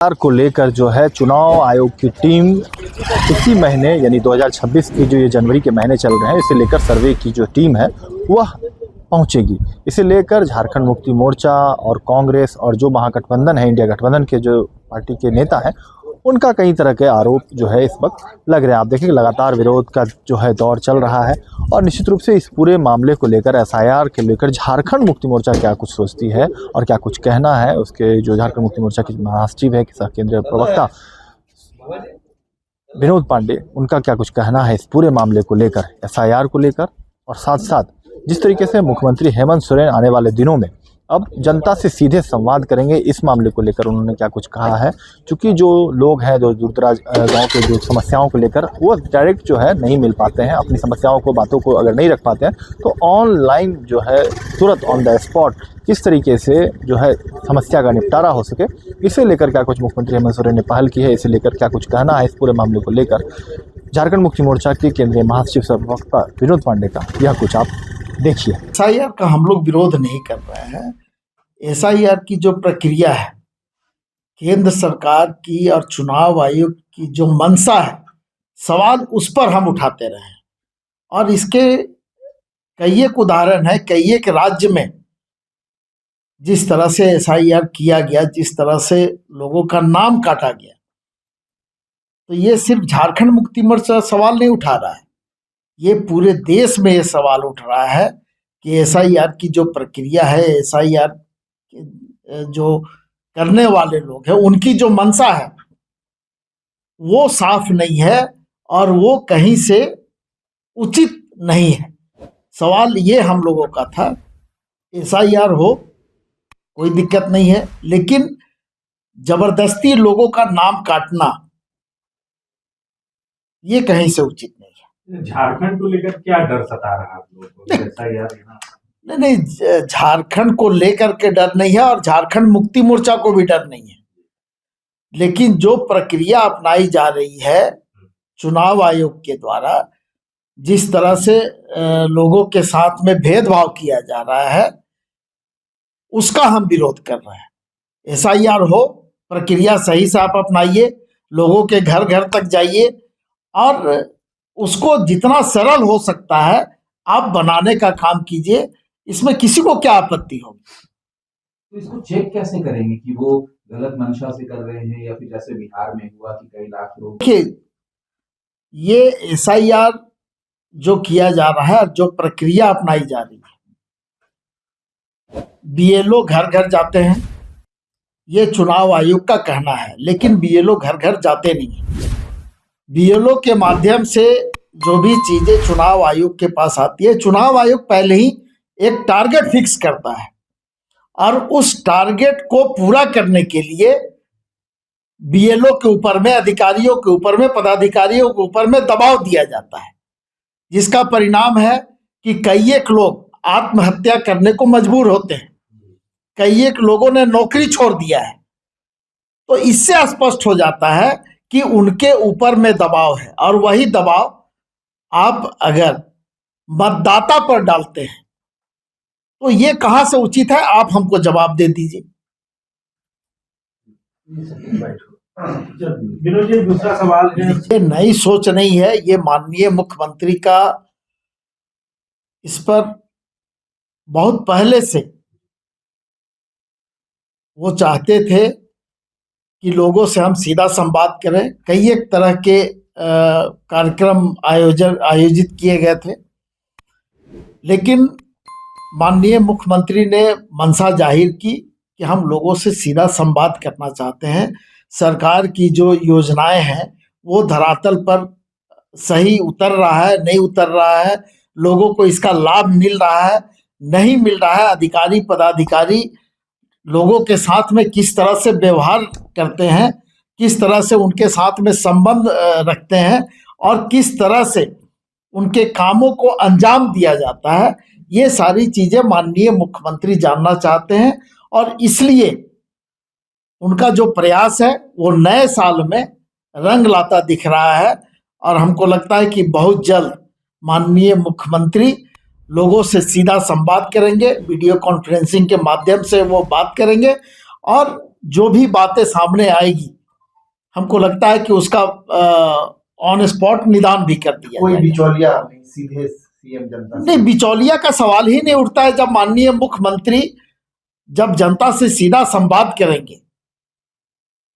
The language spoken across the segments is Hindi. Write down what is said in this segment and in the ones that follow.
को लेकर जो है चुनाव आयोग की टीम इसी महीने यानी 2026 की जो ये जनवरी के महीने चल रहे हैं, इसे लेकर सर्वे की जो टीम है वह पहुंचेगी। इसे लेकर झारखंड मुक्ति मोर्चा और कांग्रेस और जो महागठबंधन है, इंडिया गठबंधन के जो पार्टी के नेता हैं, उनका कई तरह के आरोप जो है इस वक्त लग रहे हैं। आप देखेंगे लगातार विरोध का जो है दौर चल रहा है और निश्चित रूप से इस पूरे मामले को लेकर एसआईआर के लेकर झारखंड मुक्ति मोर्चा क्या कुछ सोचती है और क्या कुछ कहना है, उसके जो झारखंड मुक्ति मोर्चा की महासचिव है केंद्रीय प्रवक्ता विनोद पांडे, उनका क्या कुछ कहना है इस पूरे मामले को लेकर, एसआईआर को लेकर, और साथ साथ जिस तरीके से मुख्यमंत्री हेमंत सोरेन आने वाले दिनों में अब जनता से सीधे संवाद करेंगे, इस मामले को लेकर उन्होंने क्या कुछ कहा है। क्योंकि जो लोग हैं जो दूर-दराज गाँव के जो समस्याओं को लेकर वो डायरेक्ट जो है नहीं मिल पाते हैं, अपनी समस्याओं को, बातों को अगर नहीं रख पाते हैं तो ऑनलाइन जो है तुरंत ऑन द स्पॉट किस तरीके से जो है समस्या का निपटारा हो सके, इसे लेकर क्या कुछ मुख्यमंत्री हेमंत सोरेन ने पहल की है, इसे लेकर क्या कुछ कहना है इस पूरे मामले को लेकर झारखंड मुक्ति मोर्चा के केंद्रीय महासचिव सह प्रवक्ता विनोद पांडे का यह कुछ आप देखिए। एसआईआर का हम लोग विरोध नहीं कर रहे हैं। एसआईआर की जो प्रक्रिया है, केंद्र सरकार की और चुनाव आयोग की जो मंशा है, सवाल उस पर हम उठाते रहे हैं। और इसके कई एक उदाहरण है, कई एक राज्य में जिस तरह से एसआईआर किया गया, जिस तरह से लोगों का नाम काटा गया, तो ये सिर्फ झारखंड मुक्ति मोर्चा सवाल नहीं उठा रहा है, ये पूरे देश में ये सवाल उठ रहा है कि एसआईआर की जो प्रक्रिया है, एसआईआर जो करने वाले लोग हैं, उनकी जो मंशा है वो साफ नहीं है और वो कहीं से उचित नहीं है। सवाल ये हम लोगों का था, एसआईआर हो कोई दिक्कत नहीं है, लेकिन जबरदस्ती लोगों का नाम काटना ये कहीं से उचित नहीं है। झारखंड को लेकर क्या डर सता रहा है आप लोगों को? एसआईआर नहीं, झारखंड को लेकर के डर नहीं है और झारखंड मुक्ति मोर्चा को भी डर नहीं है, लेकिन जो प्रक्रिया अपनाई जा रही है चुनाव आयोग के द्वारा, जिस तरह से लोगों के साथ में भेदभाव किया जा रहा है, उसका हम विरोध कर रहे हैं। एसआईआर हो, प्रक्रिया सही से आप अपनाइए, लोगों के घर घर तक जाइए और उसको जितना सरल हो सकता है आप बनाने का काम कीजिए, इसमें किसी को क्या आपत्ति होगी। तो इसको चेक कैसे करेंगे कि वो गलत मंशा से कर रहे हैं या फिर जैसे बिहार में हुआ कि कई लाख लोग। देखिए, ये एसआईआर जो किया जा रहा है, जो प्रक्रिया अपनाई जा रही है, बीएलओ घर घर जाते हैं, ये चुनाव आयोग का कहना है, लेकिन बीएलओ घर घर जाते नहीं है। बीएलओ के माध्यम से जो भी चीजें चुनाव आयोग के पास आती है, चुनाव आयोग पहले ही एक टारगेट फिक्स करता है और उस टारगेट को पूरा करने के लिए बीएलओ के ऊपर में, अधिकारियों के ऊपर में, पदाधिकारियों के ऊपर में दबाव दिया जाता है, जिसका परिणाम है कि कई एक लोग आत्महत्या करने को मजबूर होते हैं, कई एक लोगों ने नौकरी छोड़ दिया है। तो इससे स्पष्ट हो जाता है कि उनके ऊपर में दबाव है और वही दबाव आप अगर मतदाता पर डालते हैं तो ये कहां से उचित है, आप हमको जवाब दे दीजिए। विनोद जी, दूसरा सवाल है, ये नई सोच नहीं है, ये माननीय मुख्यमंत्री का इस पर बहुत पहले से वो चाहते थे कि लोगों से हम सीधा संवाद करें। कई एक तरह के कार्यक्रम आयोजित किए गए थे, लेकिन माननीय मुख्यमंत्री ने मंशा जाहिर की कि हम लोगों से सीधा संवाद करना चाहते हैं। सरकार की जो योजनाएं हैं वो धरातल पर सही उतर रहा है, नहीं उतर रहा है, लोगों को इसका लाभ मिल रहा है, नहीं मिल रहा है, अधिकारी पदाधिकारी लोगों के साथ में किस तरह से व्यवहार करते हैं, किस तरह से उनके साथ में संबंध रखते हैं और किस तरह से उनके कामों को अंजाम दिया जाता है, ये सारी चीजें माननीय मुख्यमंत्री जानना चाहते हैं। और इसलिए उनका जो प्रयास है वो नए साल में रंग लाता दिख रहा है और हमको लगता है कि बहुत जल्द माननीय मुख्यमंत्री लोगों से सीधा संवाद करेंगे, वीडियो कॉन्फ्रेंसिंग के माध्यम से वो बात करेंगे और जो भी बातें सामने आएगी, हमको लगता है कि उसका ऑन स्पॉट निदान भी कर दिया कोई जाएगा। बिचौलिया नहीं, सीधे सीएम जनता से। नहीं, बिचौलिया का सवाल ही नहीं उठता है। जब माननीय मुख्यमंत्री जब जनता से सीधा संवाद करेंगे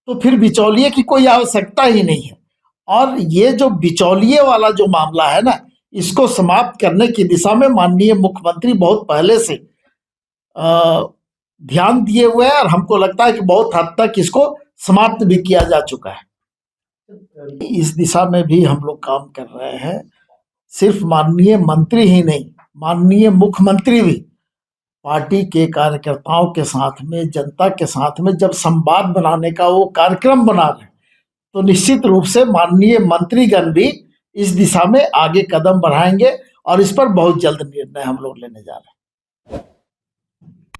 तो फिर बिचौलिए की कोई आवश्यकता ही नहीं है। और ये जो बिचौलिए वाला जो मामला है ना, इसको समाप्त करने की दिशा में माननीय मुख्यमंत्री बहुत पहले से ध्यान दिए हुए हैं और हमको लगता है कि बहुत हद तक इसको समाप्त भी किया जा चुका है। इस दिशा में भी हम लोग काम कर रहे हैं। सिर्फ माननीय मंत्री ही नहीं, माननीय मुख्यमंत्री भी पार्टी के कार्यकर्ताओं के साथ में, जनता के साथ में जब संवाद बनाने का वो कार्यक्रम बना रहे हैं, तो निश्चित रूप से माननीय मंत्रीगण भी इस दिशा में आगे कदम बढ़ाएंगे और इस पर बहुत जल्द निर्णय हम लोग लेने जा रहे हैं।